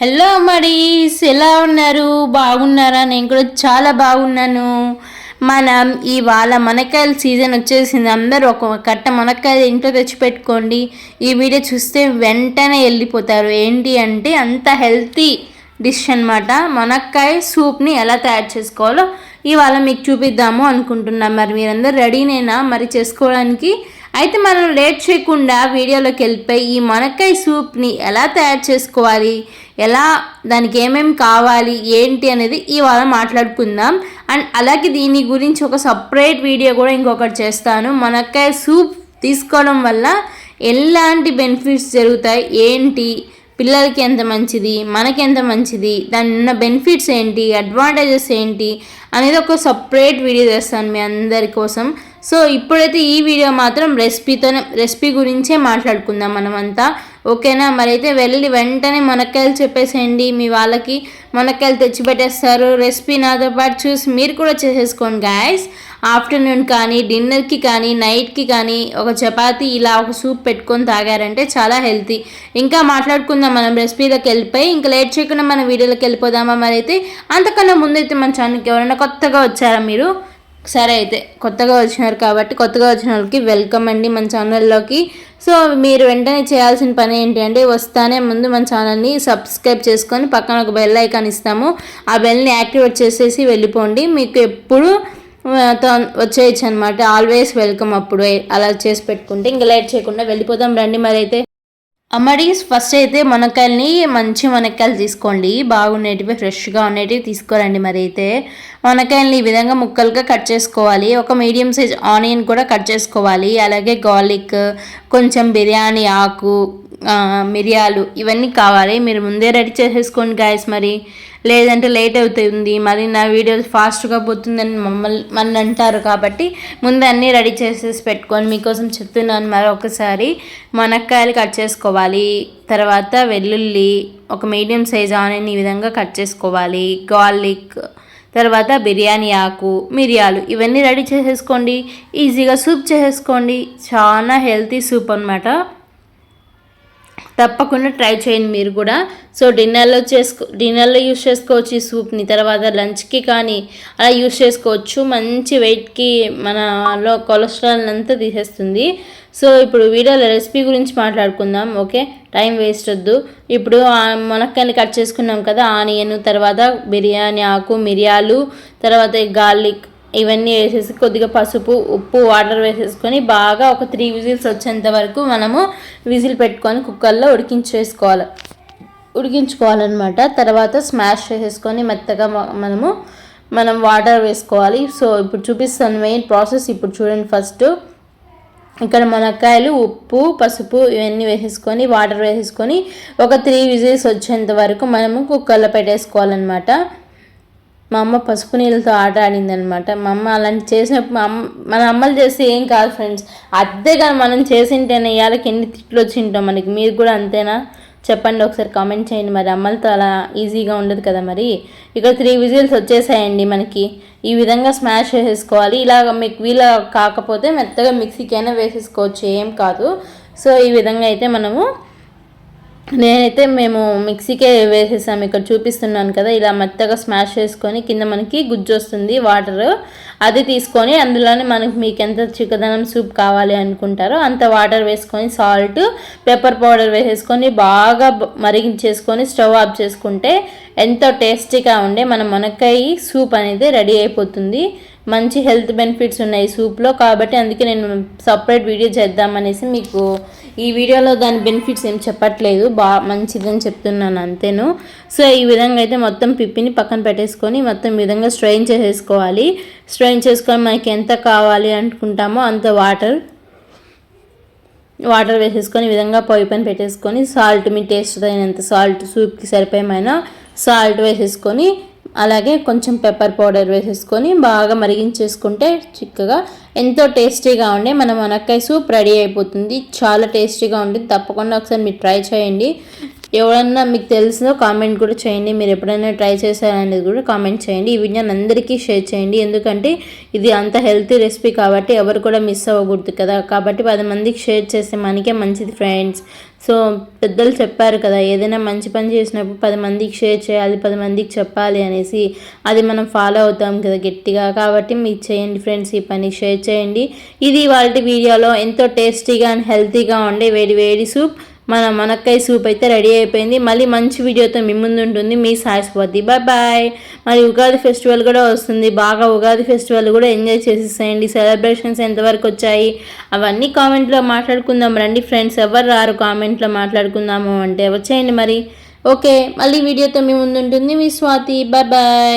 Hello మరీస్, ఎలా ఉన్నారు? బాగున్నారా? నేను కూడా చాలా బాగున్నాను. మనం ఇవాళ మునక్కాయల సీజన్ వచ్చేసింది. అందరూ ఒక కట్ట మునక్కాయలు ఇంట్లో తెచ్చిపెట్టుకోండి. ఈ వీడియో చూస్తే వెంటనే వెళ్ళిపోతారు. ఏంటి అంటే అంత హెల్తీ డిష్ అనమాట. మునక్కాయ సూప్ని ఎలా తయారు చేసుకోవాలో ఇవాళ మీకు చూపిద్దాము అనుకుంటున్నాం. మరి మీరందరూ రెడీనేనా మరి చేసుకోవడానికి? అయితే మనం లేట్ చేయకుండా వీడియోలోకి వెళ్ళిపోయి ఈ మునక్కాయ సూప్ని ఎలా తయారు చేసుకోవాలి, ఎలా దానికి ఏమేమి కావాలి ఏంటి అనేది ఇవాళ మాట్లాడుకుందాం. అండ్ అలాగే దీని గురించి ఒక సపరేట్ వీడియో కూడా ఇంకొకటి చేస్తాను. మునక్కాయ సూప్ తీసుకోవడం వల్ల ఎలాంటి బెనిఫిట్స్ జరుగుతాయి, ఏంటి, పిల్లలకి ఎంత మంచిది, మనకి ఎంత మంచిది, దాని ఉన్న బెనిఫిట్స్ ఏంటి, అడ్వాంటేజెస్ ఏంటి అనేది ఒక సపరేట్ వీడియో చేస్తాను మీ అందరి కోసం. సో ఇప్పుడైతే ఈ వీడియో మాత్రం రెసిపీ గురించే మాట్లాడుకుందాం మనమంతా, ఓకేనా? మరి అయితే వెళ్ళి వెంటనే మునక్కాయలు చెప్పేసేయండి. మీ వాళ్ళకి మునక్కాయలు తెచ్చిపెట్టేస్తారు. రెసిపీ నాతో పాటు చూసి మీరు కూడా చేసేసుకోండి గాయస్. ఆఫ్టర్నూన్ కానీ, డిన్నర్కి కానీ, నైట్కి కానీ ఒక చపాతీ ఇలా ఒక సూప్ పెట్టుకొని తాగారంటే చాలా హెల్తీ. ఇంకా మాట్లాడుకుందాం మనం రెసిపీలోకి వెళ్ళిపోయి. ఇంకా లేట్ చేయకుండా మన వీడియోలోకి వెళ్ళిపోదామా? మరి అయితే అంతకన్నా ముందైతే మన ఛానల్కి ఎవరైనా కొత్తగా వచ్చారా మీరు? సరే, అయితే కొత్తగా వచ్చినారు కాబట్టి కొత్తగా వచ్చిన వాళ్ళకి వెల్కమ్ అండి మన ఛానల్లోకి. సో మీరు వెంటనే చేయాల్సిన పని ఏంటి అంటే వస్తానే ముందు మన ఛానల్ని సబ్స్క్రైబ్ చేసుకొని పక్కన ఒక బెల్ ఐకాన్ ఇస్తాము, ఆ బెల్ని యాక్టివేట్ చేసేసి వెళ్ళిపోండి. మీకు ఎప్పుడు వచ్చేయచ్చు అనమాట. Always welcome. అప్పుడు అలా చేసి పెట్టుకుంటే ఇంకా లేట్ చేయకుండా వెళ్ళిపోదాం రండి. మరి అయితే అమ్మడీస్, ఫస్ట్ అయితే మునక్కాయలని మంచి మునక్కాయలు తీసుకోండి. బాగుండేటివి, ఫ్రెష్గా ఉండేటివి తీసుకోరండి. మరి అయితే మునక్కాయలని ఈ విధంగా ముక్కలుగా కట్ చేసుకోవాలి. ఒక మీడియం సైజ్ ఆనియన్ కూడా కట్ చేసుకోవాలి. అలాగే గార్లిక్, కొంచెం బిర్యానీ ఆకు, మిరియాలు ఇవన్నీ కావాలి. మీరు ముందే రెడీ చేసేసుకోండి గాయస్. మరి లేదంటే లేట్ అవుతుంది, మరి నా వీడియో ఫాస్ట్గా పోతుందని మమ్మల్ని అంటారు. కాబట్టి ముందు అన్నీ రెడీ చేసేసి పెట్టుకొని మీకోసం చెప్తున్నాను. మరి ఒకసారి మునక్కాయలు కట్ చేసుకోవాలి. తర్వాత వెల్లుల్లి, ఒక మీడియం సైజ్ ఆనియన్ ఈ విధంగా కట్ చేసుకోవాలి. గార్లిక్, తర్వాత బిర్యానీ ఆకు, మిరియాలు ఇవన్నీ రెడీ చేసేసుకోండి. ఈజీగా సూప్ చేసేసుకోండి. చాలా హెల్తీ సూప్ అనమాట. తప్పకుండా ట్రై చేయండి మీరు కూడా. సో డిన్నర్లో యూస్ చేసుకోవచ్చు ఈ సూప్ని. తర్వాత లంచ్కి కానీ అలా యూస్ చేసుకోవచ్చు. మంచి వెయిట్కి మనలో కొలెస్ట్రాల్ అంతా తీసేస్తుంది. సో ఇప్పుడు వీడియోలో రెసిపీ గురించి మాట్లాడుకుందాం, ఓకే? టైం వేస్ట్ వద్దు. ఇప్పుడు మునక్కాయని కట్ చేసుకున్నాం కదా, ఆనియన్, తర్వాత బిర్యానీ ఆకు, మిరియాలు, తర్వాత గార్లిక్ ఇవన్నీ వేసేసి కొద్దిగా పసుపు, ఉప్పు, వాటర్ వేసేసుకొని బాగా ఒక 3 విజిల్స్ వచ్చేంత వరకు మనము విజిల్ పెట్టుకొని కుక్కర్లో ఉడికించుకోవాలన్నమాట. తర్వాత స్మాష్ చేసేసుకొని మెత్తగా మనం వాటర్ వేసుకోవాలి. సో ఇప్పుడు చూపిస్తాను మెయిన్ ప్రాసెస్. ఇప్పుడు చూడండి, ఫస్ట్ ఇక్కడ మునక్కాయలు, ఉప్పు, పసుపు ఇవన్నీ వేసేసుకొని వాటర్ వేసేసుకొని ఒక 3 విజిల్స్ వచ్చేంత వరకు మనము కుక్కర్లో పెట్టేసుకోవాలన్నమాట. మా అమ్మ పసుపు నీళ్ళతో ఆట ఆడిందనమాట. మా అమ్మ అలాంటి చేసినప్పుడు మన అమ్మలు చేస్తే ఏం కాదు ఫ్రెండ్స్, అదే కానీ మనం చేసింటేనే ఇవాళకి ఎన్ని తిట్లు వచ్చింటాం మనకి. మీరు కూడా అంతేనా? చెప్పండి, ఒకసారి కామెంట్ చేయండి. మరి అమ్మలతో అలా ఈజీగా ఉండదు కదా. మరి ఇక్కడ 3 విజిల్స్ వచ్చేసాయండి మనకి. ఈ విధంగా స్మాష్ చేసేసుకోవాలి. ఇలాగ మీకు వీలు కాకపోతే మెత్తగా మిక్సీకైనా వేసేసుకోవచ్చు, ఏం కాదు. సో ఈ విధంగా అయితే మేము మిక్సీకే వేసేసాము. ఇక్కడ చూపిస్తున్నాను కదా, ఇలా మెత్తగా స్మాష్ చేసుకొని కింద మనకి గుజ్జు వస్తుంది వాటర్, అది తీసుకొని అందులోనే మీకు ఎంత చిక్కదనం సూప్ కావాలి అనుకుంటారో అంత వాటర్ వేసుకొని సాల్ట్, పెప్పర్ పౌడర్ వేసేసుకొని బాగా మరిగించేసుకొని స్టవ్ ఆఫ్ చేసుకుంటే ఎంతో టేస్టీగా ఉండే మన మునక్కాయ సూప్ అనేది రెడీ అయిపోతుంది. మంచి హెల్త్ బెనిఫిట్స్ ఉన్నాయి సూప్లో, కాబట్టి అందుకే నేను సపరేట్ వీడియో చేద్దామనేసి మీకు ఈ వీడియోలో దాని బెనిఫిట్స్ ఏం చెప్పట్లేదు, మంచిదని చెప్తున్నాను అంతేను. సో ఈ విధంగా అయితే మొత్తం పిప్పిని పక్కన పెట్టేసుకొని మొత్తం ఈ విధంగా స్ట్రెయిన్ చేసేసుకోవాలి. స్ట్రెయిన్ చేసుకొని మనకి ఎంత కావాలి అనుకుంటామో అంత వాటర్ వేసేసుకొని ఈ విధంగా పొయ్యి పైన పెట్టేసుకొని సాల్ట్, మీ టేస్ట్ అయినంత సాల్ట్, సూప్కి సరిపోయేమైనా సాల్ట్ వేసేసుకొని అలాగే కొంచెం పెప్పర్ పౌడర్ వేసేసుకొని బాగా మరిగించేసుకుంటే చిక్కగా ఎంతో టేస్టీగా ఉండే మన మునక్కాయ సూప్ రెడీ అయిపోతుంది. చాలా టేస్టీగా ఉంటుంది. తప్పకుండా ఒకసారి మీరు ట్రై చేయండి. ఎవరన్నా మీకు తెలిసిందో కామెంట్ కూడా చేయండి. మీరు ఎప్పుడైనా ట్రై చేశారనేది కూడా కామెంట్ చేయండి. ఈ వీడియోని అందరికీ షేర్ చేయండి. ఎందుకంటే ఇది అంత హెల్తీ రెసిపీ కాబట్టి ఎవరు కూడా మిస్ అవ్వకూడదు కదా. కాబట్టి 10 మందికి షేర్ చేస్తే మనకే మంచిది ఫ్రెండ్స్. సో పెద్దలు చెప్పారు కదా, ఏదైనా మంచి పని చేసినప్పుడు 10 మందికి షేర్ చేయాలి, 10 మందికి చెప్పాలి అనేసి. అది మనం ఫాలో అవుతాం కదా గట్టిగా. కాబట్టి మీరు చేయండి ఫ్రెండ్స్, ఈ పని షేర్ చేయండి. ఇది వాళ్ళ వీడియోలో ఎంతో టేస్టీగా అండ్ హెల్తీగా ఉండే వేడి వేడి సూప్, మన మునక్కాయ సూప్ అయితే రెడీ అయిపోయింది. మళ్ళీ మంచి వీడియోతో మీ ముందు ఉంటుంది మీ సాయిస్వాతి. బాయ్. మరి ఉగాది ఫెస్టివల్ కూడా వస్తుంది. బాగా ఉగాది ఫెస్టివల్ కూడా ఎంజాయ్ చేసేసేయండి. సెలబ్రేషన్స్ ఎంతవరకు వచ్చాయి అవన్నీ కామెంట్లో మాట్లాడుకుందాం రండి ఫ్రెండ్స్. ఎవరు రారు కామెంట్లో మాట్లాడుకుందాము అంటే వచ్చేయండి మరి. ఓకే, మళ్ళీ వీడియోతో మీ ముందు ఉంటుంది మీ స్వాతి. బాయ్.